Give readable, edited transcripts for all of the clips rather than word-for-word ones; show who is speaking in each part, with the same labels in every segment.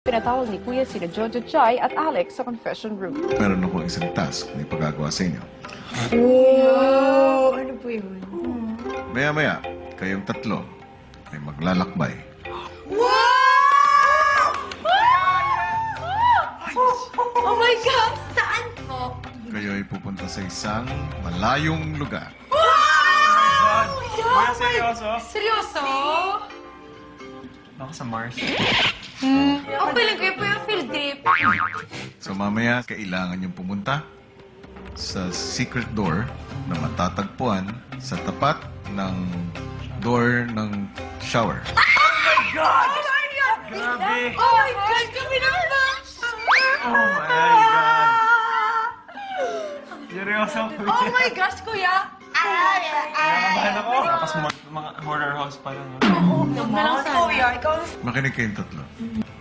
Speaker 1: Pinatawag ni Kuya sina Jojo Chai at Alex sa confession room.
Speaker 2: Meron akong isang task na ipagagawa sa inyo.
Speaker 3: Oh, ano po yun?
Speaker 2: Maya-maya, kayong tatlo ay maglalakbay.
Speaker 3: Wow! Oh my God! Saan po?
Speaker 2: Kayo ay pupunta sa isang malayong lugar.
Speaker 3: Wow!
Speaker 4: Kuya, seryoso?
Speaker 3: Seryoso?
Speaker 4: Baka sa Mars.
Speaker 3: Ang feeling ko yun po yung field trip.
Speaker 2: So mamaya, kailangan yung pumunta sa secret door na matatagpuan sa tapat ng door ng shower.
Speaker 4: Grabe!
Speaker 3: Oh my God! Kami na ba?
Speaker 4: Oh my God! Seryoso, kuya?
Speaker 3: Oh my gosh, kuya!
Speaker 4: Nakabahan ako. Tapos mga horror house pa lang.
Speaker 3: Huwag na lang sana. Kuya, ikaw...
Speaker 2: Makinig kayong tatlo.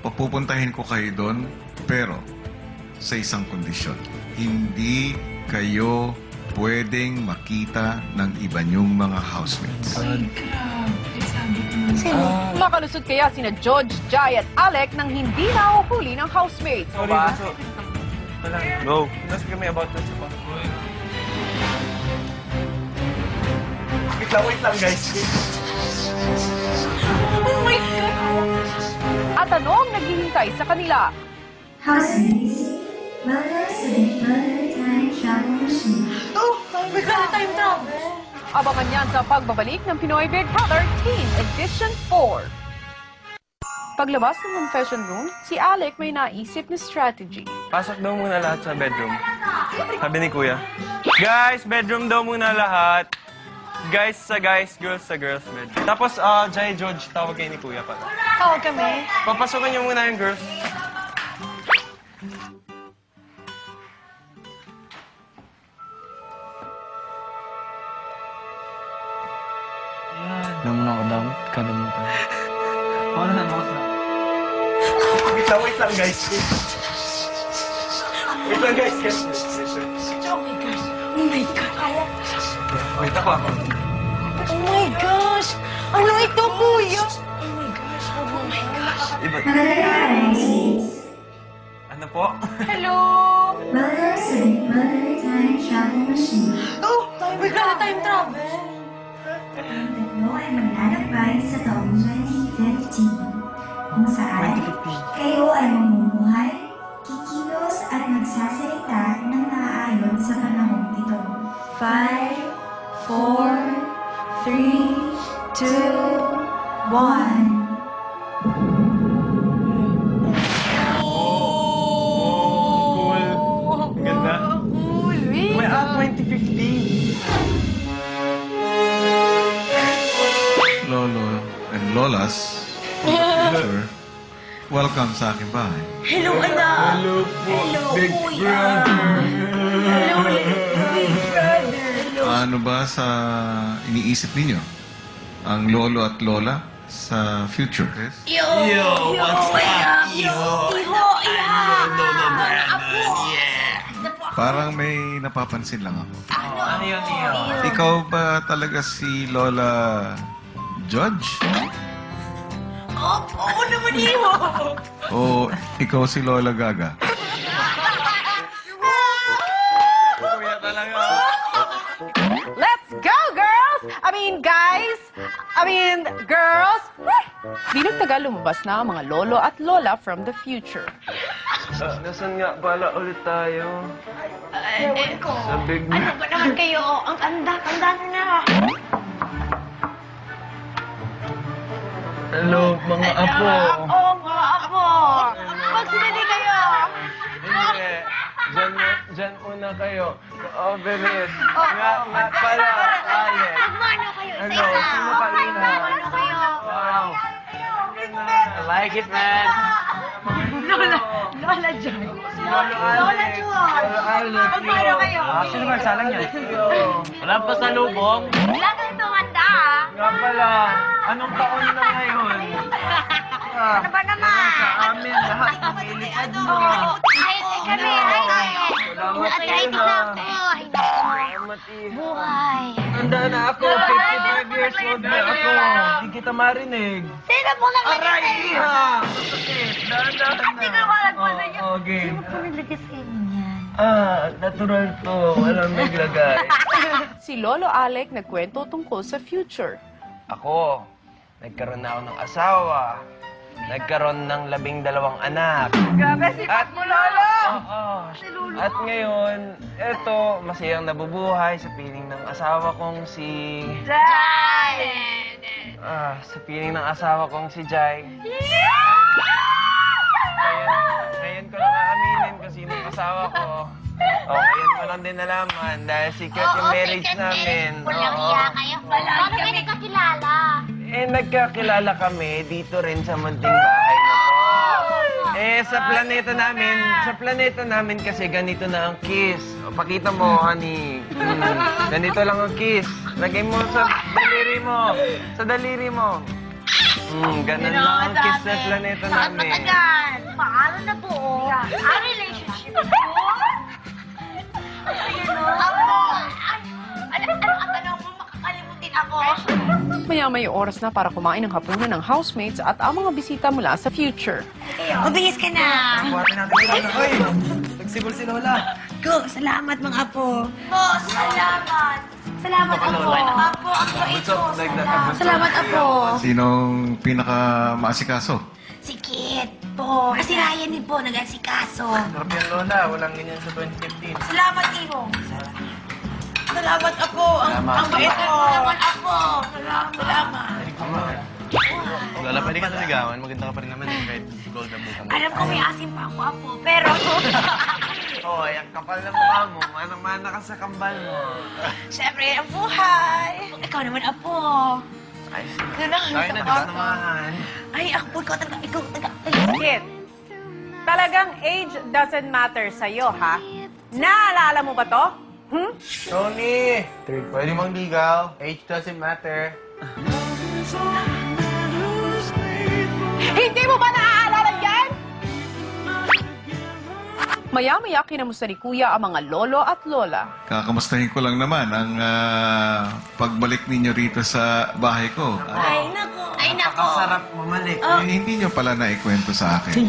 Speaker 2: Papupuntahin ko kayo doon, pero sa isang kondisyon. Hindi kayo pwedeng makita ng iba niyong mga housemates.
Speaker 1: Makalusot kaya sina George, Jai at Alec nang hindi nahuhuli ng housemates.
Speaker 4: Sorry, Bunso. No. Ask kami about that sa wait lang, guys.
Speaker 3: Oh my God!
Speaker 1: At anong naghihintay sa kanila?
Speaker 5: Housemates, welcome to the Mother Time Travel Machine.
Speaker 3: Oh, my God! Time travel!
Speaker 1: Abangan yan sa pagbabalik ng Pinoy Big Brother Teen Edition 4. Paglabas ng confession room, si Alec may naisip na strategy.
Speaker 4: Pasok daw muna lahat sa bedroom. Sabi ni Kuya. Guys, bedroom daw muna lahat. Guys sa guys, girls sa girls bedroom. Tapos, Jai, George, tawag kayo ni Kuya pala.
Speaker 3: Tawag kami.
Speaker 4: Papasokan niyo muna yung girls.
Speaker 6: Naman ako daw. Kalimutan.
Speaker 4: Ano na, bakit na? Wait lang, guys. Wait lang, guys.
Speaker 3: Oh my gosh! Oh my God!
Speaker 4: Wait ako.
Speaker 3: Oh my gosh! Ano ito, kuya? Oh my gosh! Oh my gosh!
Speaker 4: Iba.
Speaker 5: Magandang araw, housemates.
Speaker 4: Ano po?
Speaker 3: Hello!
Speaker 5: Welcome to the Mother Time Travel Machine.
Speaker 3: Oh! My God! Time travel!
Speaker 5: Ang tatlo ay maglalakbay sa taong 2015, kung saan kayo ay mamumuhay, kikilos at magsasalita ng naaayon sa panahong ito. 5, 4, 3, 2, 1.
Speaker 4: Cool. Ang ganda.
Speaker 3: Cool!
Speaker 4: May 2015.
Speaker 2: Lolo and Lolas, future, welcome sa aking bahay.
Speaker 3: Hello, anak!
Speaker 4: Hello po,
Speaker 3: Big Brother! Hello, Big Brother!
Speaker 2: Ano ba sa iniisip ninyo? Ang lolo at lola sa future? Yes?
Speaker 3: Yo! What's up? Iho!
Speaker 2: Parang may napapansin lang ako.
Speaker 4: Ano yun, Iyo?
Speaker 2: Ikaw ba talaga si Lola George?
Speaker 3: Oo naman, Iho!
Speaker 2: O ikaw si Lola Gaga?
Speaker 4: Kuya talaga.
Speaker 1: Let's go, girls! guys! Girls! Di nagtagal lumabas na ang mga lolo at lola from the future.
Speaker 4: Nasaan nga pala ulit tayo? Sa Big
Speaker 3: Ano ba naman kayo? Ang anda na.
Speaker 4: Hello, mga apo.
Speaker 3: Mga apo! Magsinali kayo!
Speaker 4: Hindi. Diyan muna kayo. Overhead. Nga pala, Alex.
Speaker 3: Magmano kayo sa
Speaker 4: Ano,
Speaker 3: isa?
Speaker 4: sino kanina?
Speaker 3: Magmano kayo?
Speaker 4: Wow. I like it, man.
Speaker 3: Lola Joy.
Speaker 4: Lolo Alex. Lolo Alex.
Speaker 3: Magmano kayo?
Speaker 4: Sino magsalang yan? Wala pa sa lubong.
Speaker 3: Wala kayong tumanda, ah.
Speaker 4: Nga pala, anong taon na ngayon?
Speaker 3: Ano ba naman?
Speaker 4: Sa amin, lahat lumilipad na.
Speaker 3: Ay, kami, ay.
Speaker 4: Salamat
Speaker 3: At
Speaker 4: kayo,
Speaker 3: ay,
Speaker 4: ha.
Speaker 3: tingnan ko.
Speaker 4: Salamat, Iha.
Speaker 3: Buhay.
Speaker 4: Tanda na ako, 55 years old na ako. Hindi kita marinig.
Speaker 3: Sino po naglagay
Speaker 4: Aray,
Speaker 3: sa inyo?
Speaker 4: Iha! Masakit. Dahan-dahan na.
Speaker 3: Hindi ko malagpas sa inyo.
Speaker 4: Okay.
Speaker 3: Sino po naglagay sa inyo yan?
Speaker 4: Natural to. Walang naglagay.
Speaker 1: Si Lolo Alec nagkwento tungkol sa future.
Speaker 4: Ako, nagkaroon na ako ng asawa. Nagkaroon ng 12 anak.
Speaker 1: Grabe, sipat mo, Lolo!
Speaker 4: Oo. At ngayon, eto, masayang nabubuhay sa piling ng asawa kong si... sa piling ng asawa kong si Jai. Ngayon ko lang aaminin kung sino yung asawa ko. Ngayon ko lang din nalaman dahil secret yung marriage namin.
Speaker 3: Walang
Speaker 4: Oo.
Speaker 3: iya kayo. Paano kayo nagkakilala?
Speaker 4: Nagkakilala kami dito rin sa munting bahay na to. Sa planeta namin kasi ganito na ang kiss. Pakita mo, honey. Ganito lang ang kiss. Lagay mo sa daliri mo. Sa daliri mo. Ganun lang ang kiss sa planeta namin.
Speaker 3: Matagal. Paano na po? Ang relationship po? Ayun o. Apo. Ano ang tanong mo? Makakalimutin ako.
Speaker 1: Maya-may oras na para kumain ng hapunan ng housemates at ang mga bisita mula sa future.
Speaker 3: Mabilis ka na.
Speaker 4: Buhatin natin si Lola. Hoy! Nagsibol si Lola.
Speaker 3: Go. Salamat mga apo. Boss, salamat. Salamat apo. Apo, ang bait mo. Salamat apo.
Speaker 2: Sinong pinaka-maasikaso?
Speaker 3: Si Kit po. Kasi Ryan din po nag-asikaso.
Speaker 4: Sarap yan, Lola. Walang ganyan sa 2015.
Speaker 3: Salamat, Iho. Salamat, Apo. Ang bait mo. Salamat, Apo. Salamat.
Speaker 4: Lola, pwede ka naligawan. Maganda ka pa rin naman kahit gold na mukha mo.
Speaker 3: Alam ko may asim pa ako, Apo. Pero...
Speaker 4: Hoy, ang kapal ng mukha mo. Manang-mana ka sa kambal mo.
Speaker 3: Siyempre, ang buhay. Ikaw naman, Apo.
Speaker 4: Ay,
Speaker 3: Ito lang.
Speaker 4: tayo na Diyos naman.
Speaker 3: Ay, Apo, ikaw talaga. Ikaw talaga.
Speaker 1: Kid, talagang age doesn't matter sa'yo, ha? Naalala mo ba to?
Speaker 4: Tony! Pwede mong ligaw. Age doesn't matter.
Speaker 1: Hindi mo ba naaalala yan? Maya-maya kinamusta ni Kuya ang mga lolo at lola.
Speaker 2: Kakamustahin ko lang naman ang pagbalik ninyo rito sa bahay ko.
Speaker 3: Ay, nako. Ay, nako.
Speaker 4: Napakasarap bumalik.
Speaker 2: Hindi nyo pala naikwento sa akin.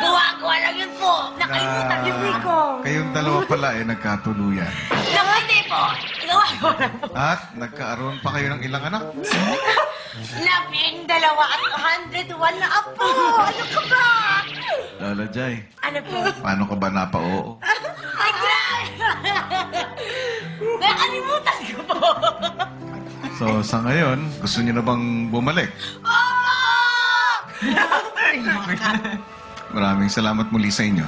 Speaker 3: Gawa-gawa lang yun po. Nakalimutan
Speaker 2: Na
Speaker 3: yung ko.
Speaker 2: kayong dalawa pala nagkatuluyan.
Speaker 3: Naku, hindi po. Gawa-gawa lang po.
Speaker 2: At nagkaaroon pa kayo ng ilang anak.
Speaker 3: 12 at 101 na apo. Ano ka ba?
Speaker 2: Lola Jai,
Speaker 3: Ano po?
Speaker 2: paano ka ba napa-oo?
Speaker 3: Ay, grabe! Nakalimutan ko po.
Speaker 2: So sa ngayon, gusto nyo na bang bumalik?
Speaker 3: Opo!
Speaker 2: Maraming salamat muli sa inyo.